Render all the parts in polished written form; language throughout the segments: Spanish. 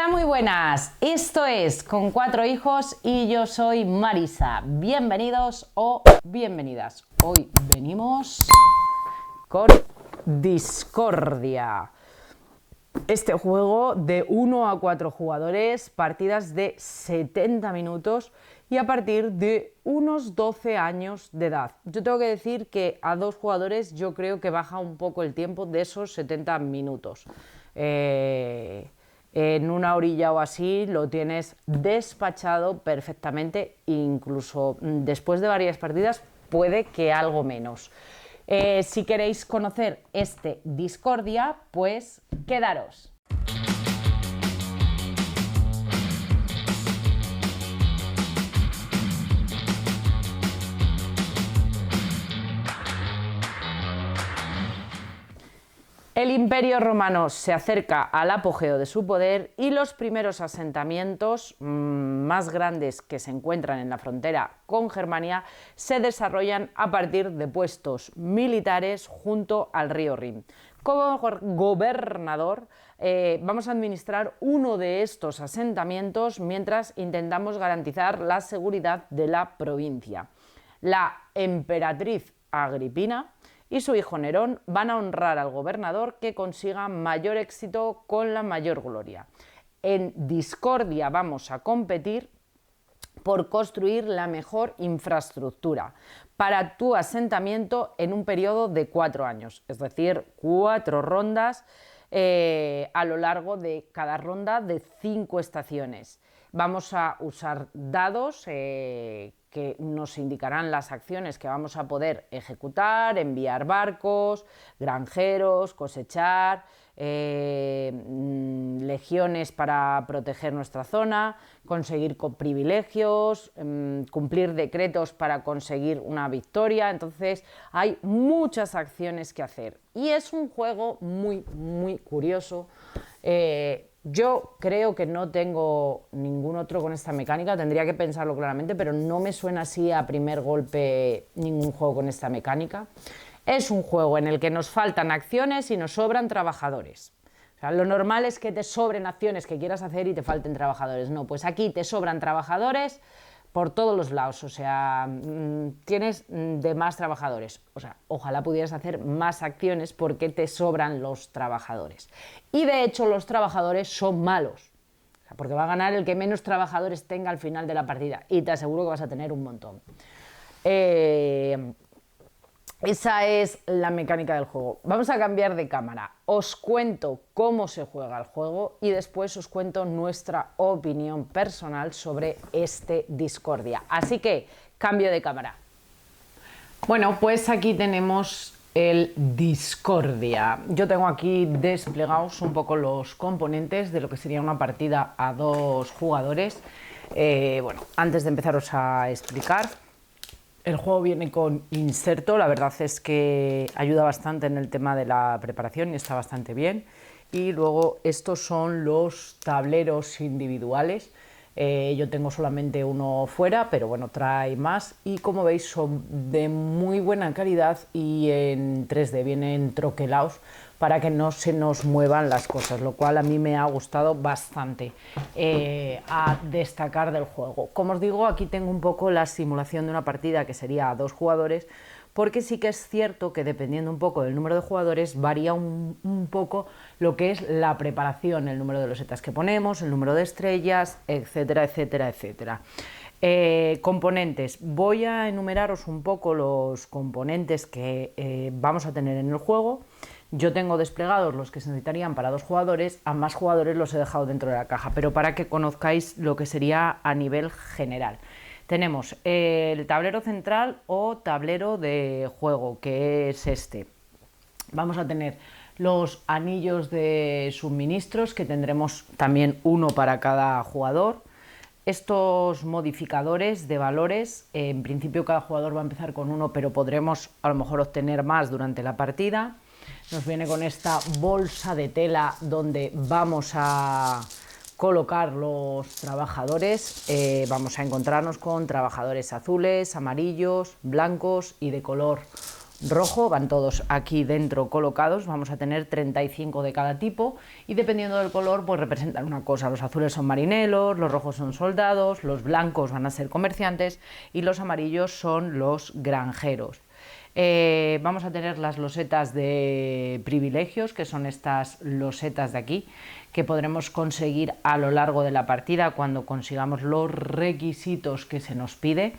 Hola, muy buenas. Esto es Con Cuatro Hijos y yo soy Marisa. Bienvenidos o bienvenidas. Hoy venimos con Discordia. Este juego de 1 a 4 jugadores, partidas de 70 minutos y a partir de unos 12 años de edad. Yo tengo que decir que a 2 jugadores yo creo que baja un poco el tiempo de esos 70 minutos. En una horilla o así lo tienes despachado perfectamente, incluso después de varias partidas puede que algo menos. Si queréis conocer este Discordia, pues quedaros. El Imperio Romano se acerca al apogeo de su poder y los primeros asentamientos más grandes que se encuentran en la frontera con Germania se desarrollan a partir de puestos militares junto al río Rin. Como gobernador vamos a administrar uno de estos asentamientos mientras intentamos garantizar la seguridad de la provincia. La emperatriz Agripina y su hijo Nerón van a honrar al gobernador que consiga mayor éxito con la mayor gloria. En Discordia vamos a competir por construir la mejor infraestructura para tu asentamiento en un periodo de 4 años, es decir, 4 rondas a lo largo de cada ronda de 5 estaciones. Vamos a usar dados que nos indicarán las acciones que vamos a poder ejecutar, enviar barcos, granjeros, cosechar, legiones para proteger nuestra zona, conseguir privilegios, cumplir decretos para conseguir una victoria. Entonces hay muchas acciones que hacer y es un juego muy curioso. Yo creo que no tengo ningún otro con esta mecánica, tendría que pensarlo claramente, pero no me suena así a primer golpe ningún juego con esta mecánica. Es un juego en el que nos faltan acciones y nos sobran trabajadores. O sea, lo normal es que te sobren acciones que quieras hacer y te falten trabajadores. No, pues aquí te sobran trabajadores por todos los lados, o sea, tienes de más trabajadores. O sea, ojalá pudieras hacer más acciones porque te sobran los trabajadores. Y de hecho los trabajadores son malos, o sea, porque va a ganar el que menos trabajadores tenga al final de la partida y te aseguro que vas a tener un montón. Esa es la mecánica del juego. Vamos a cambiar de cámara. Os cuento cómo se juega el juego y después os cuento nuestra opinión personal sobre este Discordia. Así que, cambio de cámara. Bueno, pues aquí tenemos el Discordia. Yo tengo aquí desplegados un poco los componentes de lo que sería una partida a 2 jugadores. Bueno, antes de empezaros a explicar, el juego viene con inserto, la verdad es que ayuda bastante en el tema de la preparación y está bastante bien. Y luego estos son los tableros individuales. Yo tengo solamente uno fuera, pero bueno, trae más y como veis son de muy buena calidad y en 3D, vienen troquelados para que no se nos muevan las cosas, lo cual a mí me ha gustado bastante a destacar del juego. Como os digo, aquí tengo un poco la simulación de una partida que sería a 2 jugadores, porque sí que es cierto que dependiendo un poco del número de jugadores varía un poco lo que es la preparación, el número de losetas que ponemos, el número de estrellas, etcétera, etcétera, etcétera. Componentes. Voy a enumeraros un poco los componentes que vamos a tener en el juego. Yo tengo desplegados los que se necesitarían para 2 jugadores, a más jugadores los he dejado dentro de la caja, pero para que conozcáis lo que sería a nivel general. Tenemos el tablero central o tablero de juego, que es este. Vamos a tener los anillos de suministros, que tendremos también uno para cada jugador. Estos modificadores de valores, en principio cada jugador va a empezar con uno, pero podremos a lo mejor obtener más durante la partida. Nos viene con esta bolsa de tela donde vamos a colocar los trabajadores. Vamos a encontrarnos con trabajadores azules, amarillos, blancos y de color rojo, van todos aquí dentro colocados, vamos a tener 35 de cada tipo y dependiendo del color pues representan una cosa. Los azules son marineros, los rojos son soldados, los blancos van a ser comerciantes y los amarillos son los granjeros. Vamos a tener las losetas de privilegios, que son estas losetas de aquí, que podremos conseguir a lo largo de la partida cuando consigamos los requisitos que se nos pide.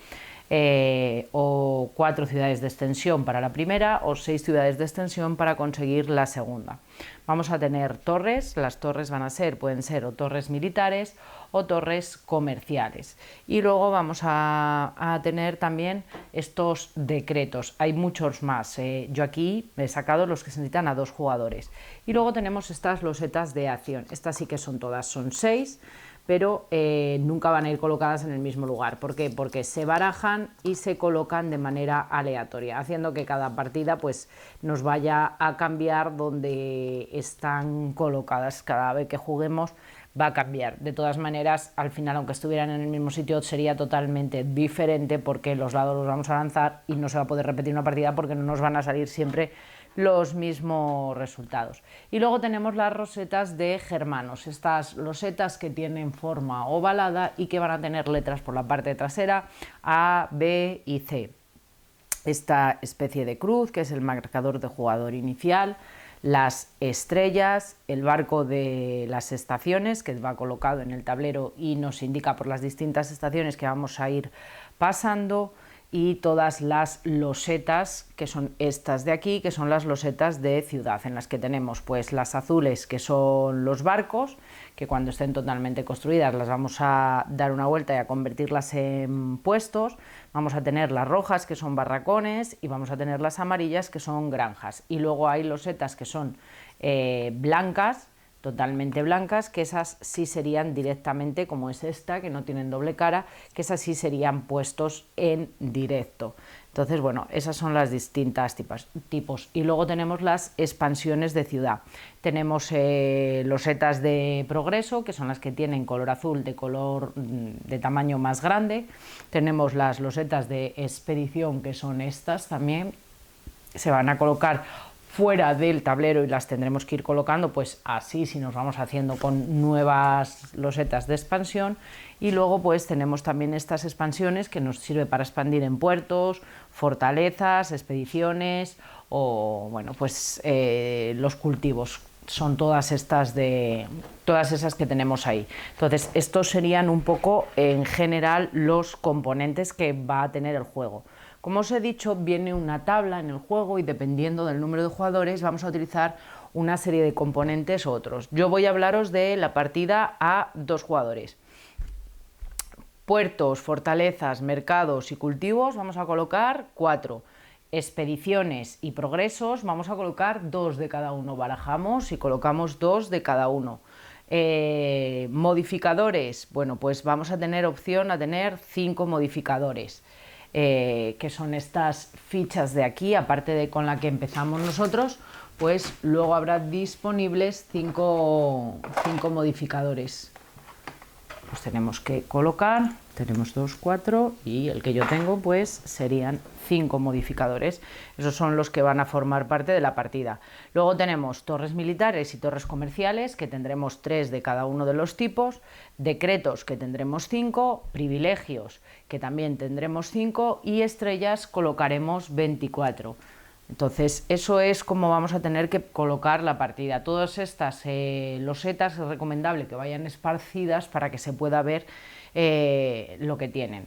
O 4 ciudades de extensión para la primera o 6 ciudades de extensión para conseguir la segunda. Vamos a tener torres, las torres pueden ser o torres militares o torres comerciales. Y luego vamos a tener también estos decretos, hay muchos más, yo aquí he sacado los que se necesitan a 2 jugadores. Y luego tenemos estas losetas de acción, estas sí que son todas, son 6, pero nunca van a ir colocadas en el mismo lugar. ¿Por qué? Porque se barajan y se colocan de manera aleatoria, haciendo que cada partida pues, nos vaya a cambiar donde están colocadas. Cada vez que juguemos va a cambiar. De todas maneras, al final, aunque estuvieran en el mismo sitio, sería totalmente diferente porque los dados los vamos a lanzar y no se va a poder repetir una partida porque no nos van a salir siempre los mismos resultados. Y luego tenemos las rosetas de germanos, estas losetas que tienen forma ovalada y que van a tener letras por la parte trasera A, B y C. Esta especie de cruz, que es el marcador de jugador inicial, las estrellas, el barco de las estaciones, que va colocado en el tablero y nos indica por las distintas estaciones que vamos a ir pasando, y todas las losetas, que son estas de aquí, que son las losetas de ciudad, en las que tenemos pues las azules, que son los barcos, que cuando estén totalmente construidas las vamos a dar una vuelta y a convertirlas en puestos. Vamos a tener las rojas, que son barracones, y vamos a tener las amarillas, que son granjas. Y luego hay losetas que son blancas, totalmente blancas, que esas sí serían directamente, como es esta, que no tienen doble cara, que esas sí serían puestos en directo. Entonces, bueno, esas son las distintas tipos. Y luego tenemos las expansiones de ciudad. Tenemos losetas de progreso, que son las que tienen color azul, de tamaño más grande. Tenemos las losetas de expedición, que son estas también. Se van a colocar fuera del tablero y las tendremos que ir colocando pues así, si nos vamos haciendo con nuevas losetas de expansión. Y luego pues tenemos también estas expansiones que nos sirve para expandir en puertos, fortalezas, expediciones o bueno pues los cultivos. Son todas esas que tenemos ahí. Entonces estos serían un poco en general los componentes que va a tener el juego. Como os he dicho, viene una tabla en el juego y dependiendo del número de jugadores vamos a utilizar una serie de componentes u otros. Yo voy a hablaros de la partida a 2 jugadores. Puertos, fortalezas, mercados y cultivos vamos a colocar 4. Expediciones y progresos vamos a colocar 2 de cada uno. Barajamos y colocamos 2 de cada uno. Modificadores, bueno, pues vamos a tener opción a tener 5 modificadores. Que son estas fichas de aquí, aparte de con la que empezamos nosotros, pues luego habrá disponibles 5 modificadores. Los tenemos que colocar, tenemos 2, 4 y el que yo tengo pues serían 5 modificadores. Esos son los que van a formar parte de la partida. Luego tenemos torres militares y torres comerciales, que tendremos 3 de cada uno de los tipos, decretos, que tendremos 5, privilegios, que también tendremos 5 y estrellas colocaremos 24. Entonces eso es como vamos a tener que colocar la partida. Todas estas losetas es recomendable que vayan esparcidas para que se pueda ver lo que tienen.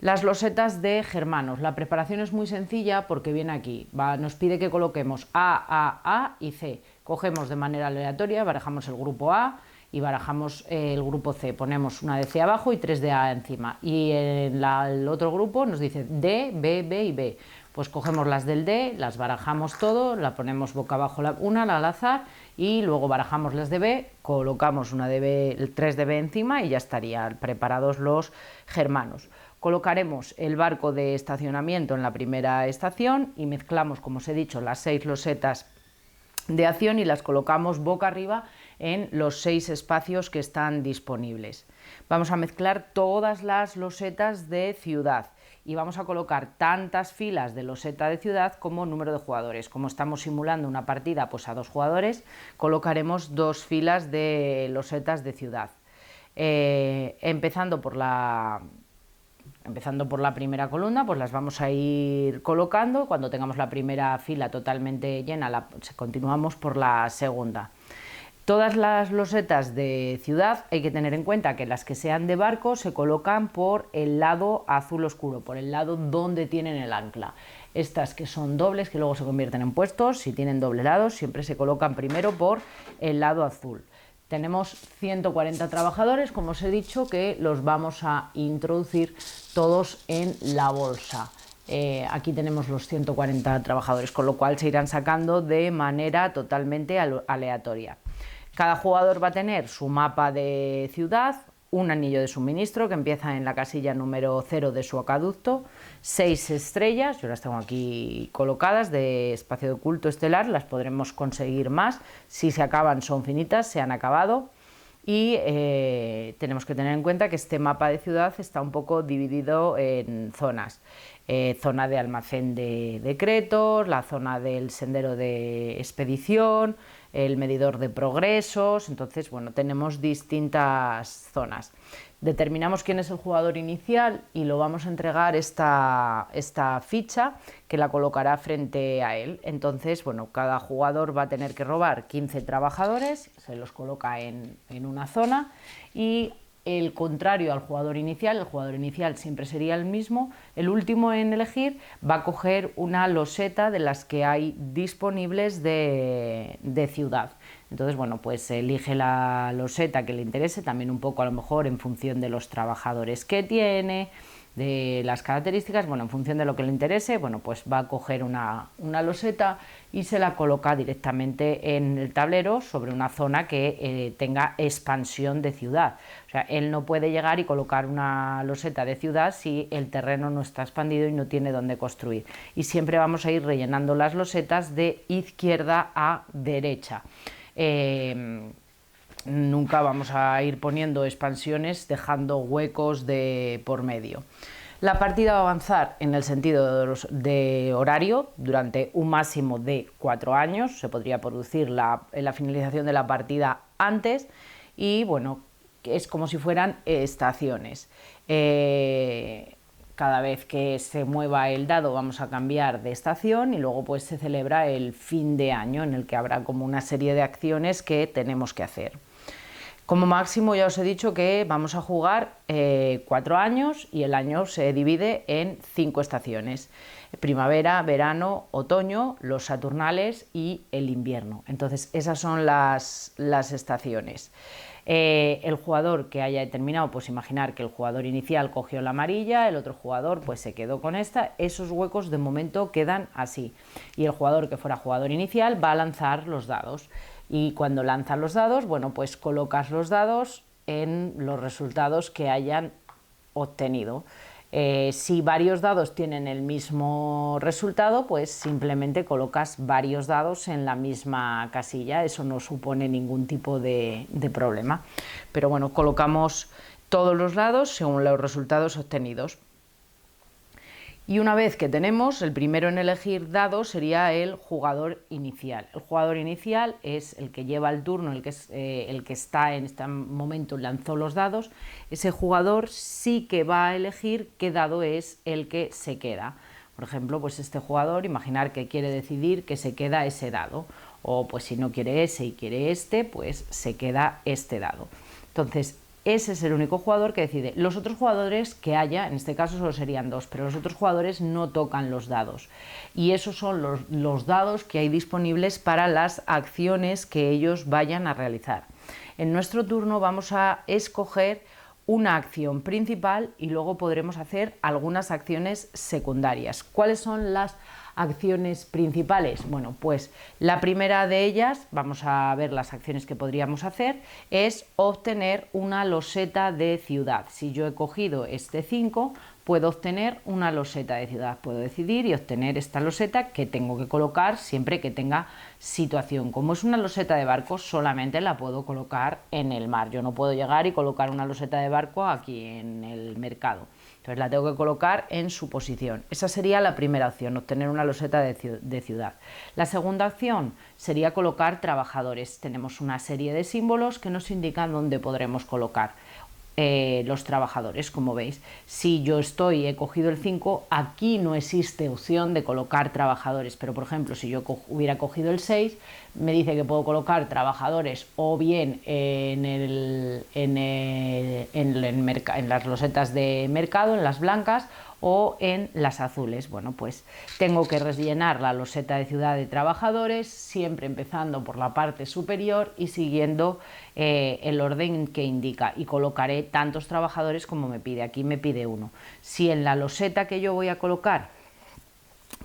Las losetas de germanos, la preparación es muy sencilla porque viene aquí, nos pide que coloquemos A y C. Cogemos de manera aleatoria, barajamos el grupo A y barajamos el grupo C, ponemos una de C abajo y 3 de A encima. Y en el otro grupo nos dice D, B, B y B. Pues cogemos las del D, las barajamos todo, la ponemos boca abajo una al azar y luego barajamos las de B, colocamos una de B, 3 de B encima y ya estarían preparados los germanos. Colocaremos el barco de estacionamiento en la primera estación y mezclamos, como os he dicho, las 6 losetas de acción y las colocamos boca arriba en los 6 espacios que están disponibles. Vamos a mezclar todas las losetas de ciudad y vamos a colocar tantas filas de loseta de ciudad como número de jugadores. Como estamos simulando una partida pues a 2 jugadores, colocaremos 2 filas de losetas de ciudad. Empezando por la primera columna, pues las vamos a ir colocando. Cuando tengamos la primera fila totalmente llena, continuamos por la segunda. Todas las losetas de ciudad hay que tener en cuenta que las que sean de barco se colocan por el lado azul oscuro, por el lado donde tienen el ancla. Estas que son dobles, que luego se convierten en puestos, si tienen doble lado, siempre se colocan primero por el lado azul. Tenemos 140 trabajadores, como os he dicho, que los vamos a introducir todos en la bolsa. Aquí tenemos los 140 trabajadores, con lo cual se irán sacando de manera totalmente aleatoria. Cada jugador va a tener su mapa de ciudad, un anillo de suministro que empieza en la casilla número 0 de su acueducto, 6 estrellas, yo las tengo aquí colocadas, de espacio de oculto estelar, las podremos conseguir más, si se acaban son finitas, se han acabado. Y tenemos que tener en cuenta que este mapa de ciudad está un poco dividido en zonas. Zona de almacén de decretos, la zona del sendero de expedición, el medidor de progresos. Entonces, bueno, tenemos distintas zonas. Determinamos quién es el jugador inicial y lo vamos a entregar esta ficha, que la colocará frente a él. Entonces, bueno, cada jugador va a tener que robar 15 trabajadores, se los coloca en una zona, y el contrario al jugador inicial, el jugador inicial siempre sería el mismo, el último en elegir va a coger una loseta de las que hay disponibles de ciudad. Entonces, bueno, pues elige la loseta que le interese, también un poco a lo mejor en función de los trabajadores que tiene, de las características, bueno, en función de lo que le interese, bueno, pues va a coger una loseta y se la coloca directamente en el tablero sobre una zona que tenga expansión de ciudad. O sea, él no puede llegar y colocar una loseta de ciudad si el terreno no está expandido y no tiene dónde construir. Y siempre vamos a ir rellenando las losetas de izquierda a derecha. Nunca vamos a ir poniendo expansiones dejando huecos por medio. La partida va a avanzar en el sentido de horario durante un máximo de 4 años. Se podría producir la finalización de la partida antes y, bueno, es como si fueran estaciones. Cada vez que se mueva el dado vamos a cambiar de estación y luego pues se celebra el fin de año, en el que habrá como una serie de acciones que tenemos que hacer. Como máximo ya os he dicho que vamos a jugar 4 años y el año se divide en 5 estaciones: primavera, verano, otoño, los saturnales y el invierno. Entonces esas son las estaciones. El jugador que haya determinado, pues imaginar que el jugador inicial cogió la amarilla, el otro jugador pues se quedó con esta, esos huecos de momento quedan así, y el jugador que fuera jugador inicial va a lanzar los dados, y cuando lanzan los dados, bueno, pues colocas los dados en los resultados que hayan obtenido. Si varios dados tienen el mismo resultado, pues simplemente colocas varios dados en la misma casilla, eso no supone ningún tipo de problema. Pero bueno, colocamos todos los dados según los resultados obtenidos. Y una vez que tenemos, el primero en elegir dado sería el jugador inicial. El jugador inicial es el que lleva el turno, el que está en este momento lanzó los dados. Ese jugador sí que va a elegir qué dado es el que se queda. Por ejemplo, pues este jugador, imaginar que quiere decidir que se queda ese dado, o pues si no quiere ese y quiere este, pues se queda este dado. Entonces, ese es el único jugador que decide. Los otros jugadores que haya, en este caso solo serían 2, pero los otros jugadores no tocan los dados. Y esos son los dados que hay disponibles para las acciones que ellos vayan a realizar. En nuestro turno vamos a escoger una acción principal y luego podremos hacer algunas acciones secundarias. ¿Cuáles son las acciones principales? Bueno, pues la primera de ellas, vamos a ver las acciones que podríamos hacer, es obtener una loseta de ciudad. Si yo he cogido este 5, puedo obtener una loseta de ciudad. Puedo decidir y obtener esta loseta que tengo que colocar siempre que tenga situación. Como es una loseta de barco, solamente la puedo colocar en el mar. Yo no puedo llegar y colocar una loseta de barco aquí en el mercado. Entonces la tengo que colocar en su posición. Esa sería la primera opción, obtener una loseta de ciudad. La segunda opción sería colocar trabajadores. Tenemos una serie de símbolos que nos indican dónde podremos colocar los trabajadores, como veis. Si yo he cogido el 5, aquí no existe opción de colocar trabajadores, pero por ejemplo, si yo hubiera cogido el 6, me dice que puedo colocar trabajadores o bien en las losetas de mercado, en las blancas, o en las azules. Bueno, pues tengo que rellenar la loseta de ciudad de trabajadores, siempre empezando por la parte superior y siguiendo el orden que indica, y colocaré tantos trabajadores como me pide. Aquí me pide 1. Si en la loseta que yo voy a colocar,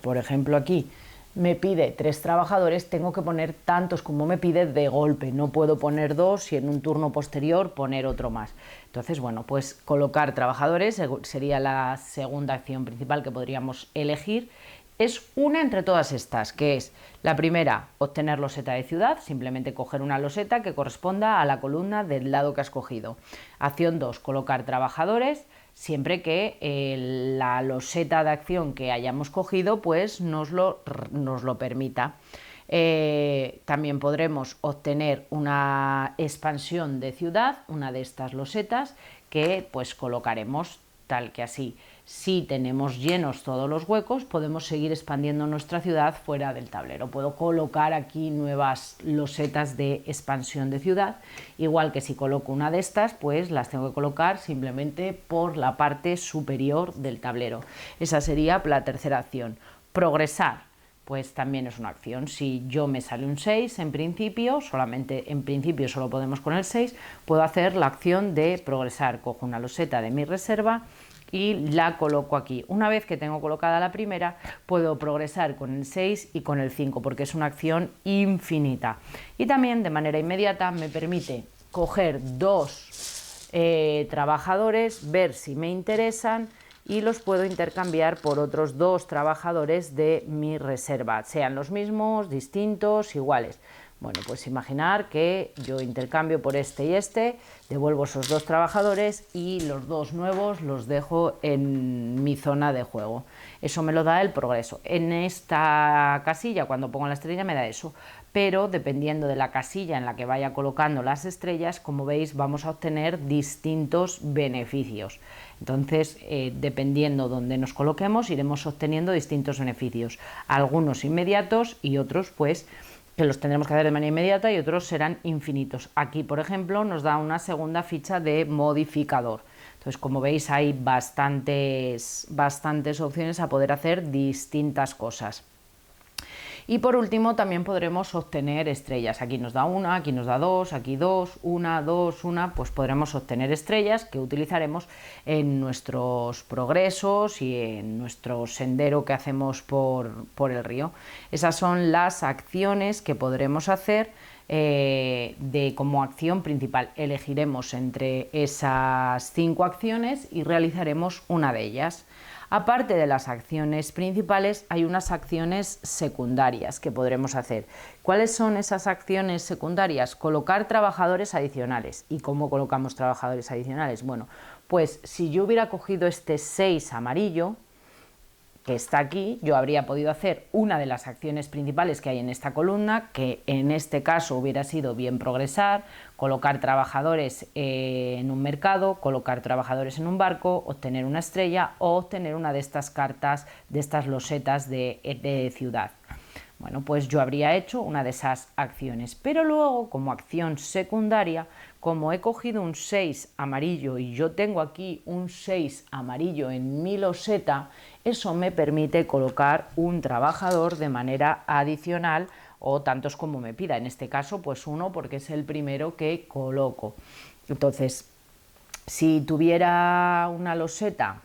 por ejemplo aquí, me pide 3 trabajadores, tengo que poner tantos como me pide de golpe, no puedo poner 2 y en un turno posterior poner otro más. Entonces, bueno, pues colocar trabajadores sería la segunda acción principal que podríamos elegir. Es una entre todas estas, que es la primera, obtener loseta de ciudad, simplemente coger una loseta que corresponda a la columna del lado que has cogido. Acción 2, colocar trabajadores, siempre que la loseta de acción que hayamos cogido pues nos lo permita. También podremos obtener una expansión de ciudad, una de estas losetas, que pues colocaremos tal que así. Si tenemos llenos todos los huecos, podemos seguir expandiendo nuestra ciudad fuera del tablero. Puedo colocar aquí nuevas losetas de expansión de ciudad, igual que si coloco una de estas, pues las tengo que colocar simplemente por la parte superior del tablero. Esa sería la tercera acción. Progresar, pues también es una acción. Si yo me sale un 6, en principio solo podemos con el 6, puedo hacer la acción de progresar. Cojo una loseta de mi reserva y la coloco aquí. Una vez que tengo colocada la primera, puedo progresar con el 6 y con el 5, porque es una acción infinita. Y también de manera inmediata me permite coger 2 trabajadores, ver si me interesan, y los puedo intercambiar por otros 2 trabajadores de mi reserva, sean los mismos, distintos, iguales. Bueno, pues imaginar que yo intercambio por este y este, devuelvo esos 2 trabajadores y los 2 nuevos los dejo en mi zona de juego. Eso me lo da el progreso. En esta casilla, cuando pongo la estrella, me da eso, pero dependiendo de la casilla en la que vaya colocando las estrellas, como veis, vamos a obtener distintos beneficios. Entonces, dependiendo donde nos coloquemos, iremos obteniendo distintos beneficios, algunos inmediatos y otros pues que los tendremos que hacer de manera inmediata, y otros serán infinitos. Aquí, por ejemplo, nos da una segunda ficha de modificador. Entonces, como veis, hay bastantes opciones a poder hacer distintas cosas. Y por último también podremos obtener estrellas. Aquí nos da una, aquí nos da 2, aquí 2, 1, 2, 1, pues podremos obtener estrellas que utilizaremos en nuestros progresos y en nuestro sendero que hacemos por el río. Esas son las acciones que podremos hacer como acción principal. Elegiremos entre esas 5 acciones y realizaremos una de ellas. Aparte de las acciones principales, hay unas acciones secundarias que podremos hacer. ¿Cuáles son esas acciones secundarias? Colocar trabajadores adicionales. ¿Y cómo colocamos trabajadores adicionales? Bueno, pues si yo hubiera cogido este 6 amarillo, que está aquí, yo habría podido hacer una de las acciones principales que hay en esta columna, que en este caso hubiera sido bien progresar, colocar trabajadores en un mercado, colocar trabajadores en un barco, obtener una estrella o obtener una de estas cartas, de estas losetas de ciudad. Bueno, pues yo habría hecho una de esas acciones, pero luego, como acción secundaria, como he cogido un 6 amarillo y yo tengo aquí un 6 amarillo en mi loseta, eso me permite colocar un trabajador de manera adicional o tantos como me pida. En este caso, pues 1, porque es el primero que coloco. Entonces, si tuviera una loseta,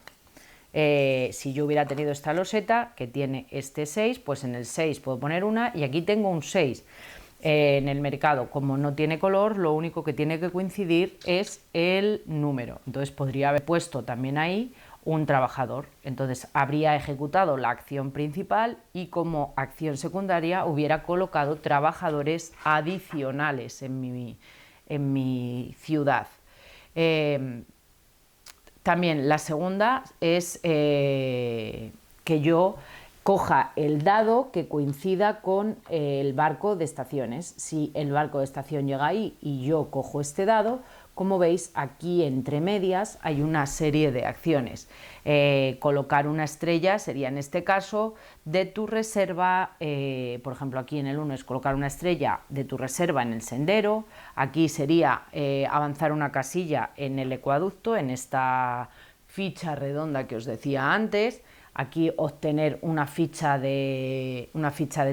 si yo hubiera tenido esta loseta que tiene este 6, pues en el 6 puedo poner una y aquí tengo un 6. En el mercado, como no tiene color, lo único que tiene que coincidir es el número. Entonces podría haber puesto también ahí un trabajador. Entonces habría ejecutado la acción principal y como acción secundaria hubiera colocado trabajadores adicionales en mi ciudad. También la segunda es que yo coja el dado que coincida con el barco de estaciones. Si el barco de estación llega ahí y yo cojo este dado, como veis aquí entre medias hay una serie de acciones. Colocar una estrella sería en este caso de tu reserva, por ejemplo aquí en el 1 es colocar una estrella de tu reserva en el sendero, aquí sería avanzar una casilla en el ecuaducto, en esta ficha redonda que os decía antes. Aquí obtener una ficha de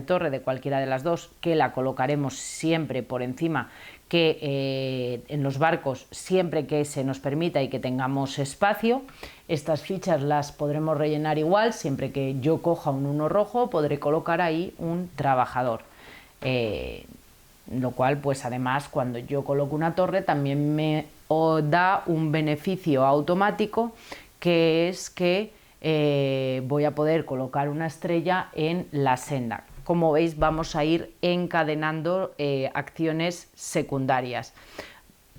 torre de cualquiera de las dos, que la colocaremos siempre por encima, que en los barcos siempre que se nos permita y que tengamos espacio. Estas fichas las podremos rellenar igual, siempre que yo coja un 1 rojo podré colocar ahí un trabajador. Lo cual, pues además, cuando yo coloco una torre también me da un beneficio automático, que es que voy a poder colocar una estrella en la senda. Como veis, vamos a ir encadenando acciones secundarias,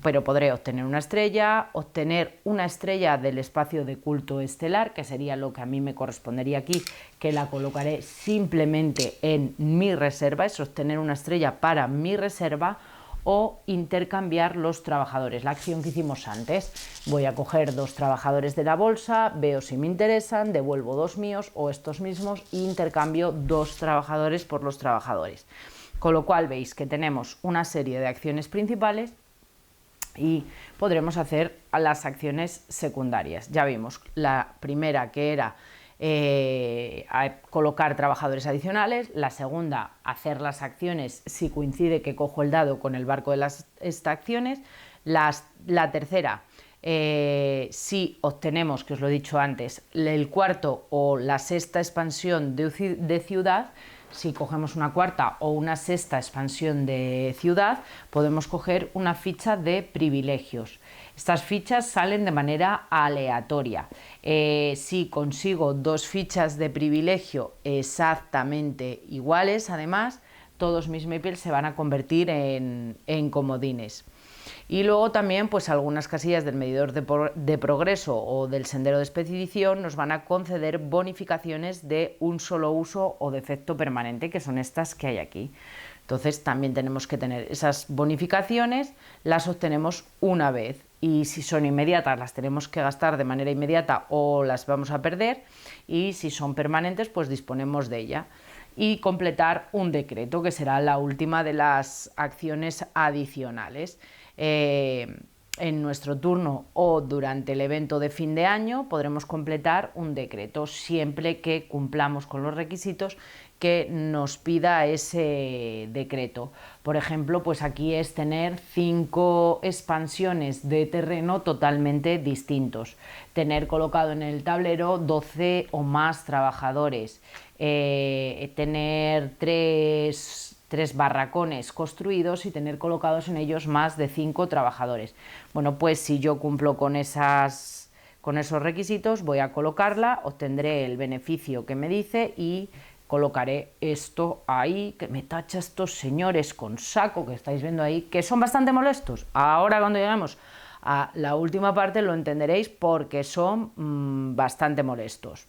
pero podré obtener una estrella del espacio de culto estelar, que sería lo que a mí me correspondería aquí, que la colocaré simplemente en mi reserva, es obtener una estrella para mi reserva, o intercambiar los trabajadores, la acción que hicimos antes. Voy a coger 2 trabajadores de la bolsa, veo si me interesan, devuelvo 2 míos o estos mismos e intercambio 2 trabajadores por los trabajadores. Con lo cual veis que tenemos una serie de acciones principales y podremos hacer las acciones secundarias. Ya vimos la primera, que era colocar trabajadores adicionales, la segunda, hacer las acciones si coincide que cojo el dado con el barco de las acciones, la tercera, si obtenemos, que os lo he dicho antes, el cuarto o la sexta expansión de ciudad. Si cogemos una cuarta o una sexta expansión de ciudad, podemos coger una ficha de privilegios. Estas fichas salen de manera aleatoria. Si consigo 2 fichas de privilegio exactamente iguales, además, todos mis meeples se van a convertir en comodines. Y luego también, pues algunas casillas del medidor de progreso o del sendero de expedición nos van a conceder bonificaciones de un solo uso o de efecto permanente, que son estas que hay aquí. Entonces también tenemos que tener esas bonificaciones, las obtenemos una vez, y si son inmediatas las tenemos que gastar de manera inmediata o las vamos a perder, y si son permanentes pues disponemos de ella. Y completar un decreto, que será la última de las acciones adicionales. En nuestro turno o durante el evento de fin de año podremos completar un decreto siempre que cumplamos con los requisitos que nos pida ese decreto. Por ejemplo, pues aquí es tener 5 expansiones de terreno totalmente distintos, tener colocado en el tablero 12 o más trabajadores, tener 3 barracones construidos y tener colocados en ellos más de 5 trabajadores. Bueno, pues si yo cumplo con esos requisitos, voy a colocarla, obtendré el beneficio que me dice y colocaré esto ahí, que me tacha estos señores con saco que estáis viendo ahí, que son bastante molestos. Ahora, cuando lleguemos a la última parte, lo entenderéis, porque son bastante molestos.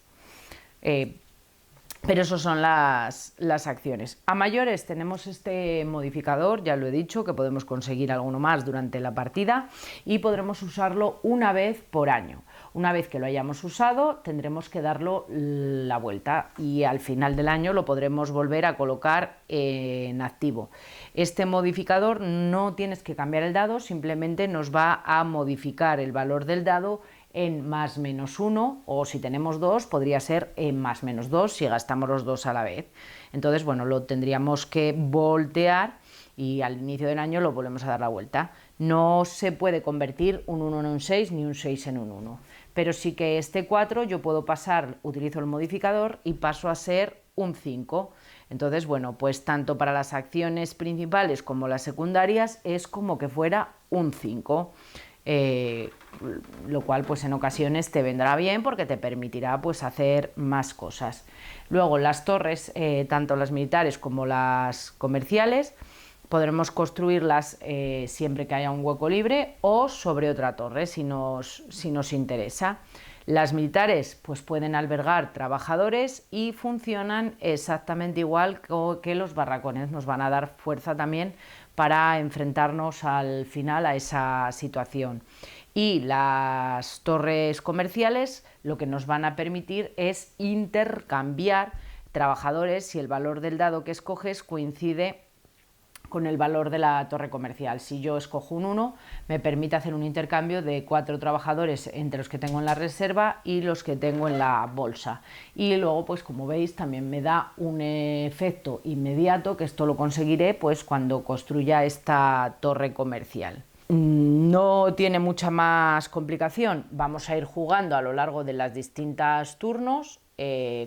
Pero eso son las acciones. A mayores tenemos este modificador, ya lo he dicho, que podemos conseguir alguno más durante la partida y podremos usarlo una vez por año. Una vez que lo hayamos usado tendremos que darlo la vuelta y al final del año lo podremos volver a colocar en activo. Este modificador no tienes que cambiar el dado, simplemente nos va a modificar el valor del dado en más menos 1, o si tenemos 2 podría ser en más menos 2 si gastamos los 2 a la vez. Entonces, bueno, lo tendríamos que voltear y al inicio del año lo volvemos a dar la vuelta. No se puede convertir un 1 en un 6 ni un 6 en un 1, pero sí que este 4 yo puedo pasar, utilizo el modificador y paso a ser un 5. Entonces, bueno, pues tanto para las acciones principales como las secundarias es como que fuera un 5. lo cual pues en ocasiones te vendrá bien porque te permitirá pues hacer más cosas. Luego las torres, tanto las militares como las comerciales, podremos construirlas siempre que haya un hueco libre o sobre otra torre si nos interesa. Las militares pues pueden albergar trabajadores y funcionan exactamente igual que los barracones, nos van a dar fuerza también para enfrentarnos al final a esa situación. Y las torres comerciales lo que nos van a permitir es intercambiar trabajadores si el valor del dado que escoges coincide con el valor de la torre comercial. Si yo escojo un 1, me permite hacer un intercambio de 4 trabajadores entre los que tengo en la reserva y los que tengo en la bolsa. Y luego, pues como veis, también me da un efecto inmediato, que esto lo conseguiré pues cuando construya esta torre comercial. No tiene mucha más complicación, vamos a ir jugando a lo largo de las distintas turnos.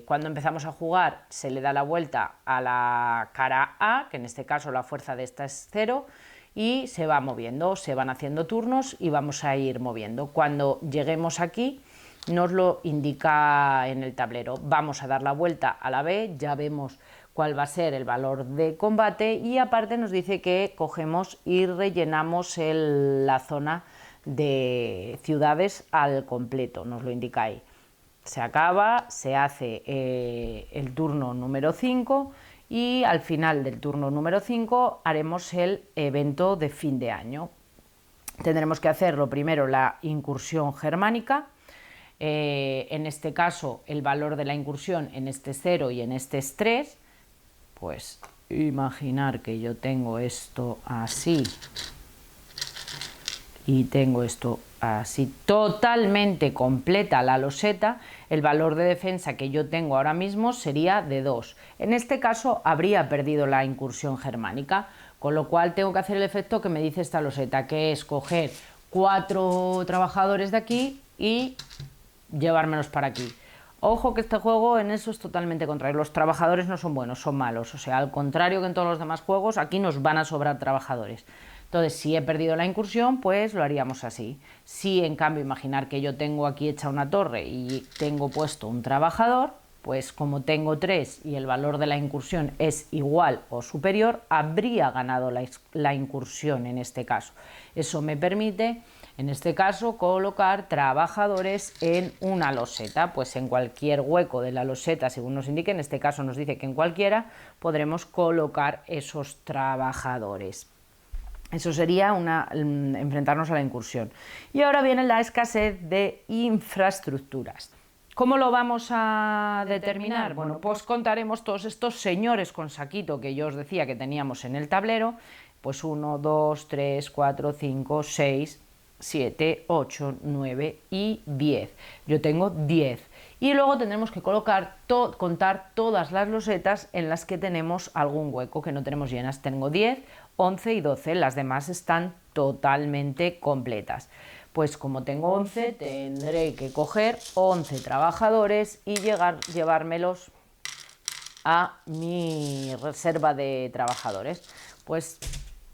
Cuando empezamos a jugar se le da la vuelta a la cara A, que en este caso la fuerza de esta es 0, y se va moviendo, se van haciendo turnos y vamos a ir moviendo. Cuando lleguemos aquí nos lo indica en el tablero, vamos a dar la vuelta a la B, ya vemos cuál va a ser el valor de combate y aparte nos dice que cogemos y rellenamos la zona de ciudades al completo, nos lo indica ahí. Se acaba, se hace el turno número 5 y al final del turno número 5 haremos el evento de fin de año. Tendremos que hacer lo primero la incursión germánica. En este caso el valor de la incursión en este es 0 y en este es 3. Pues imaginar que yo tengo esto así y tengo esto así, totalmente completa la loseta, el valor de defensa que yo tengo ahora mismo sería de 2. En este caso habría perdido la incursión germánica, con lo cual tengo que hacer el efecto que me dice esta loseta, que es coger 4 trabajadores de aquí y llevármelos para aquí. Ojo que este juego en eso es totalmente contrario, los trabajadores no son buenos, son malos, o sea, al contrario que en todos los demás juegos, aquí nos van a sobrar trabajadores. Entonces, si he perdido la incursión, pues lo haríamos así. Si, en cambio, imaginar que yo tengo aquí hecha una torre y tengo puesto un trabajador, pues como tengo 3 y el valor de la incursión es igual o superior, habría ganado la incursión en este caso. Eso me permite, en este caso, colocar trabajadores en una loseta, pues en cualquier hueco de la loseta, según nos indique, en este caso nos dice que en cualquiera, podremos colocar esos trabajadores. Eso sería enfrentarnos a la incursión. Y ahora viene la escasez de infraestructuras. ¿Cómo lo vamos a determinar? Bueno, pues contaremos todos estos señores con saquito que yo os decía que teníamos en el tablero, pues 1, 2, 3, 4, 5, 6, 7, 8, 9 y 10. Yo tengo 10. Y luego tendremos que contar todas las losetas en las que tenemos algún hueco que no tenemos llenas. Tengo 10, 11 y 12, las demás están totalmente completas. Pues como tengo 11, tendré que coger 11 trabajadores y llevármelos a mi reserva de trabajadores. Pues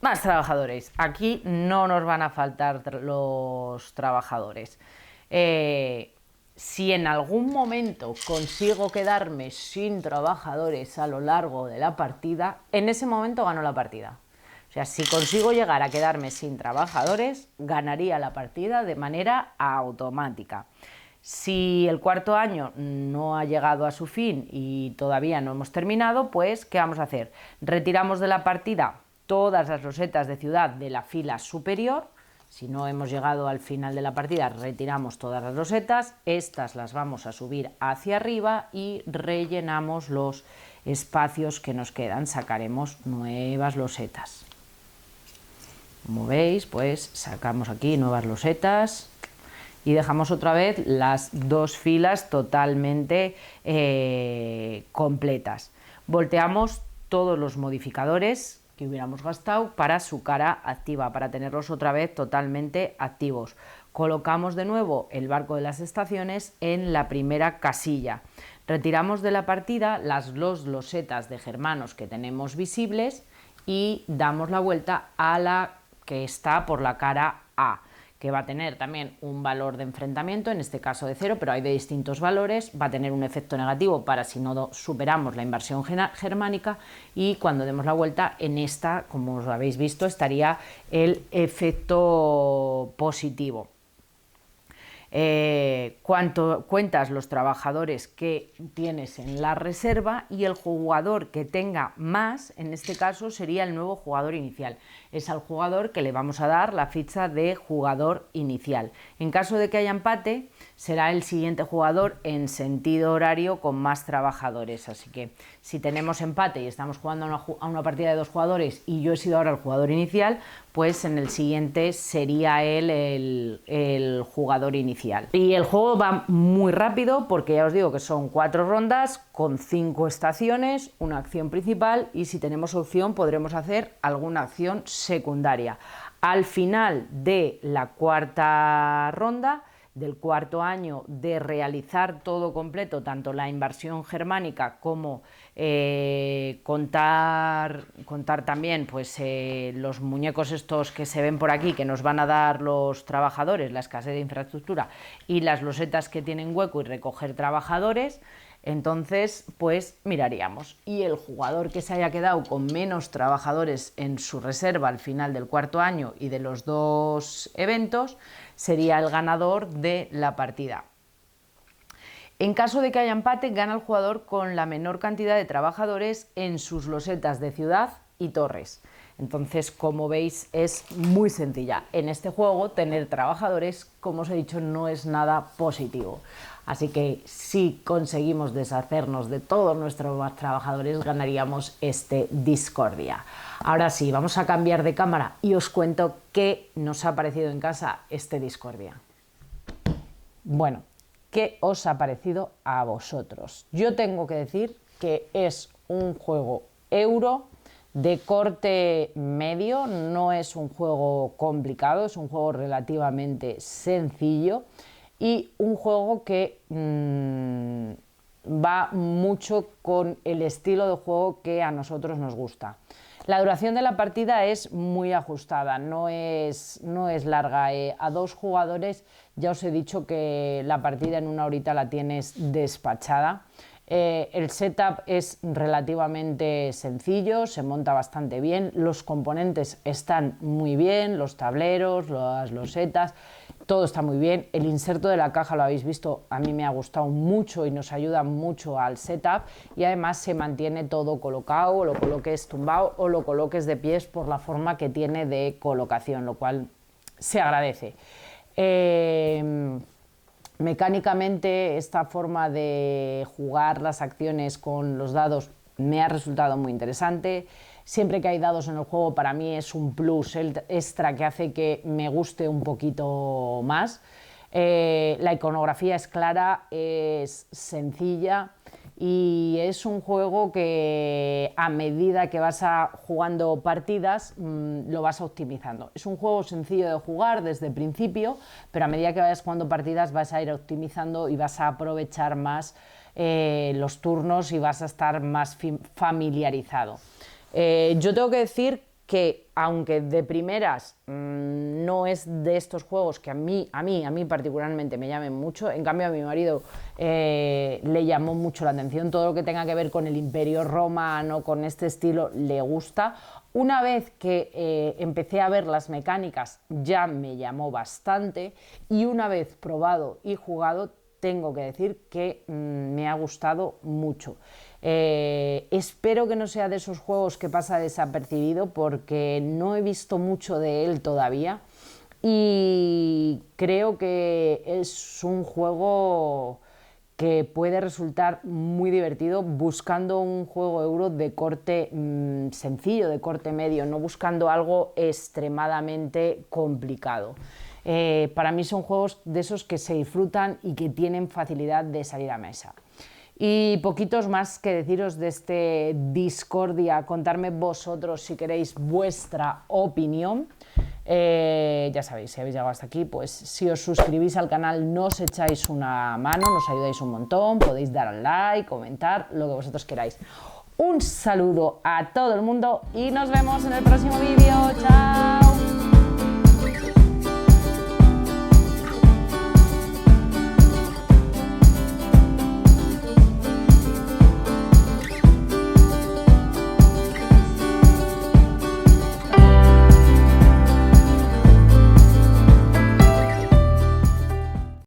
más trabajadores. Aquí no nos van a faltar los trabajadores. Si en algún momento consigo quedarme sin trabajadores a lo largo de la partida, en ese momento gano la partida. O sea, si consigo llegar a quedarme sin trabajadores, ganaría la partida de manera automática. Si el cuarto año no ha llegado a su fin y todavía no hemos terminado, pues ¿qué vamos a hacer? Retiramos de la partida todas las losetas de ciudad de la fila superior. Si no hemos llegado al final de la partida, retiramos todas las losetas, estas las vamos a subir hacia arriba y rellenamos los espacios que nos quedan, sacaremos nuevas losetas. Como veis, pues sacamos aquí nuevas losetas y dejamos otra vez las 2 filas totalmente completas. Volteamos todos los modificadores que hubiéramos gastado para su cara activa, para tenerlos otra vez totalmente activos. Colocamos de nuevo el barco de las estaciones en la primera casilla. Retiramos de la partida las 2 losetas de germanos que tenemos visibles y damos la vuelta a la que está por la cara A. que va a tener también un valor de enfrentamiento, en este caso de 0, pero hay de distintos valores, va a tener un efecto negativo para si no superamos la invasión germánica, y cuando demos la vuelta en esta, como os habéis visto, estaría el efecto positivo. Cuentas los trabajadores que tienes en la reserva y el jugador que tenga más, en este caso sería el nuevo jugador inicial. Es al jugador que le vamos a dar la ficha de jugador inicial. En caso de que haya empate, será el siguiente jugador en sentido horario con más trabajadores. Así que si tenemos empate y estamos jugando a una partida de 2 jugadores y yo he sido ahora el jugador inicial, pues en el siguiente sería él el jugador inicial. Y el juego va muy rápido porque ya os digo que son 4 rondas con 5 estaciones, una acción principal, y si tenemos opción podremos hacer alguna acción secundaria. Al final de la 4ª ronda, del 4.º año, de realizar todo completo, tanto la invasión germánica como contar también pues, los muñecos estos que se ven por aquí, que nos van a dar los trabajadores, la escasez de infraestructura, y las losetas que tienen hueco y recoger trabajadores. Entonces, pues miraríamos, y el jugador que se haya quedado con menos trabajadores en su reserva al final del 4.º año y de los 2 eventos sería el ganador de la partida. En caso de que haya empate, gana el jugador con la menor cantidad de trabajadores en sus losetas de ciudad y torres. Entonces, como veis, es muy sencilla. En este juego, tener trabajadores, como os he dicho, no es nada positivo. Así que si conseguimos deshacernos de todos nuestros trabajadores, ganaríamos este Discordia. Ahora sí, vamos a cambiar de cámara y os cuento qué nos ha parecido en casa este Discordia. Bueno, ¿qué os ha parecido a vosotros? Yo tengo que decir que es un juego euro de corte medio, no es un juego complicado, es un juego relativamente sencillo y un juego que va mucho con el estilo de juego que a nosotros nos gusta. La duración de la partida es muy ajustada, no es larga. A 2 jugadores ya os he dicho que la partida en 1 horita la tienes despachada. El setup es relativamente sencillo, se monta bastante bien, los componentes están muy bien, los tableros, las losetas, todo está muy bien. El inserto de la caja, lo habéis visto, a mí me ha gustado mucho y nos ayuda mucho al setup, y además se mantiene todo colocado, o lo coloques tumbado o lo coloques de pies por la forma que tiene de colocación, lo cual se agradece. Mecánicamente, esta forma de jugar las acciones con los dados me ha resultado muy interesante. Siempre que hay dados en el juego, para mí es un plus extra que hace que me guste un poquito más. La iconografía es clara, es sencilla y es un juego que a medida que vas jugando partidas lo vas optimizando. Es un juego sencillo de jugar desde el principio, pero a medida que vayas jugando partidas vas a ir optimizando y vas a aprovechar más los turnos y vas a estar más familiarizado. Yo tengo que decir que aunque de primeras no es de estos juegos que a mí particularmente me llamen mucho, en cambio a mi marido le llamó mucho la atención. Todo lo que tenga que ver con el Imperio Romano, con este estilo, le gusta. Una vez que empecé a ver las mecánicas ya me llamó bastante, y una vez probado y jugado tengo que decir que me ha gustado mucho. Espero que no sea de esos juegos que pasa desapercibido, porque no he visto mucho de él todavía y creo que es un juego que puede resultar muy divertido buscando un juego euro de corte sencillo, de corte medio, no buscando algo extremadamente complicado. Para mí son juegos de esos que se disfrutan y que tienen facilidad de salir a mesa. Y poquitos más que deciros de este Discordia. Contarme vosotros si queréis vuestra opinión. Ya sabéis, si habéis llegado hasta aquí, pues si os suscribís al canal nos echáis una mano, nos ayudáis un montón, podéis dar al like, comentar, lo que vosotros queráis. Un saludo a todo el mundo y nos vemos en el próximo vídeo. ¡Chao!